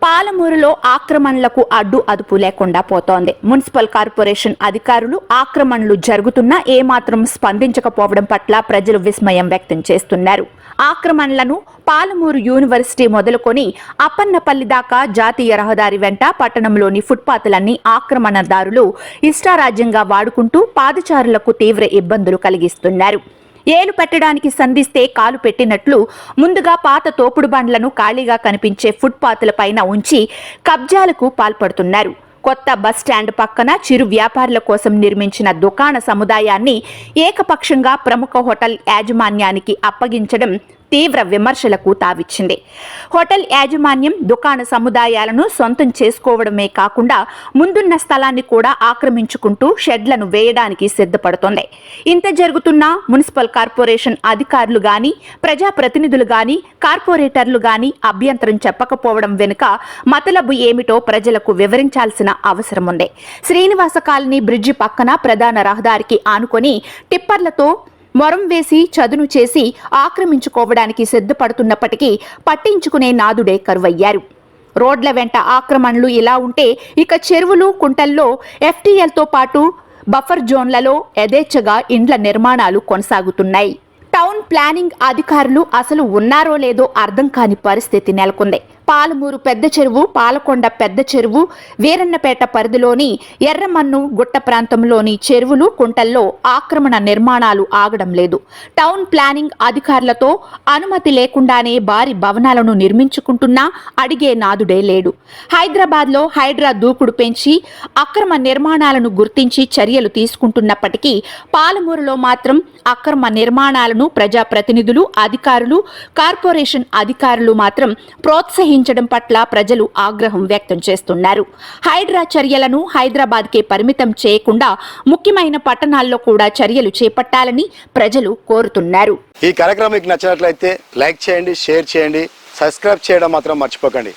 పాలమూరులో ఆక్రమణలకు అడ్డు అదుపు లేకుండా పోతోంది. మున్సిపల్ కార్పొరేషన్ అధికారులు ఆక్రమణలు జరుగుతున్నా ఏమాత్రం స్పందించకపోవడం పట్ల ప్రజలు విస్మయం వ్యక్తం చేస్తున్నారు. ఆక్రమణలను పాలమూరు యూనివర్సిటీ మొదలుకొని అప్పన్నపల్లి దాకా జాతీయ రహదారి వెంట పట్టణంలోని ఫుట్పాత్లన్నీ ఆక్రమణదారులు ఇష్టారాజ్యంగా వాడుకుంటూ పాదచారులకు తీవ్ర ఇబ్బందులు కలిగిస్తున్నారు. ఏలు పెట్టడానికి సంధిస్తే కాలు పెట్టినట్లు ముందుగా పాత తోపుడు బండ్లను ఖాళీగా కనిపించే ఫుట్పాత్లపైన ఉంచి కబ్జాలకు పాల్పడుతున్నారు. కొత్త బస్టాండ్ పక్కన చిరు వ్యాపారుల కోసం నిర్మించిన దుకాణ సముదాయాన్ని ఏకపక్షంగా ప్రముఖ హోటల్ యాజమాన్యానికి అప్పగించడం తీవ్ర విమర్శలకు తావిచ్చింది. హోటల్ యాజమాన్యం దుకాణ సముదాయాలను సొంతం చేసుకోవడమే కాకుండా ముందున్న స్థలాన్ని కూడా ఆక్రమించుకుంటూ షెడ్లను వేయడానికి సిద్ధపడుతోంది. ఇంత జరుగుతున్నా మున్సిపల్ కార్పొరేషన్ అధికారులు గాని, ప్రజాప్రతినిధులు గాని, కార్పొరేటర్లు గాని అభ్యంతరం చెప్పకపోవడం వెనుక మతలబు ఏమిటో ప్రజలకు వివరించాల్సిన అవసరం ఉంది. శ్రీనివాస కాలనీ బ్రిడ్జి పక్కన ప్రధాన రహదారికి ఆనుకొని టిప్పర్లతో మొరం వేసి చదును చేసి ఆక్రమించుకోవడానికి సిద్ధపడుతున్నప్పటికీ పట్టించుకునే నాదుడే కరువయ్యారు. రోడ్ల వెంట ఆక్రమణలు ఇలా ఉంటే ఇక చెరువులు, కుంటల్లో FTLతో పాటు బఫర్ జోన్లలో యథేచ్ఛగా ఇండ్ల నిర్మాణాలు కొనసాగుతున్నాయి. టౌన్ ప్లానింగ్ అధికారులు అసలు ఉన్నారో లేదో అర్థం కాని పరిస్థితి నెలకొంది. పాలమూరు పెద్ద చెరువు, పాలకొండ పెద్ద చెరువు, వీరన్నపేట పరిధిలోని ఎర్రమన్ను గుట్ట ప్రాంతంలోని చెరువులు, కుంటల్లో ఆక్రమణ నిర్మాణాలు ఆగడం లేదు. టౌన్ ప్లానింగ్ అధికారులతో అనుమతి లేకుండానే భారీ భవనాలను నిర్మించుకుంటున్నా అడిగే నాదుడే లేడు. హైదరాబాద్లో హైడ్రా దూకుడు పెంచి అక్రమ నిర్మాణాలను గుర్తించి చర్యలు తీసుకుంటున్నప్పటికీ పాలమూరులో మాత్రం అక్రమ నిర్మాణాలను ప్రజాప్రతినిధులు, అధికారులు, కార్పొరేషన్ అధికారులు మాత్రం ప్రోత్సహించడం పట్ల ప్రజలు ఆగ్రహం వ్యక్తం చేస్తున్నారు. హైడ్రా చర్యలను హైదరాబాద్కే పరిమితం చేయకుండా ముఖ్యమైన పట్టణాల్లో కూడా చర్యలు చేపట్టాలని ప్రజలు కోరుతున్నారు. ఈ కార్యక్రమం మీకు నచ్చినట్లయితే లైక్ చేయండి, షేర్ చేయండి, సబ్స్క్రైబ్ చేయడం మాత్రం మర్చిపోకండి.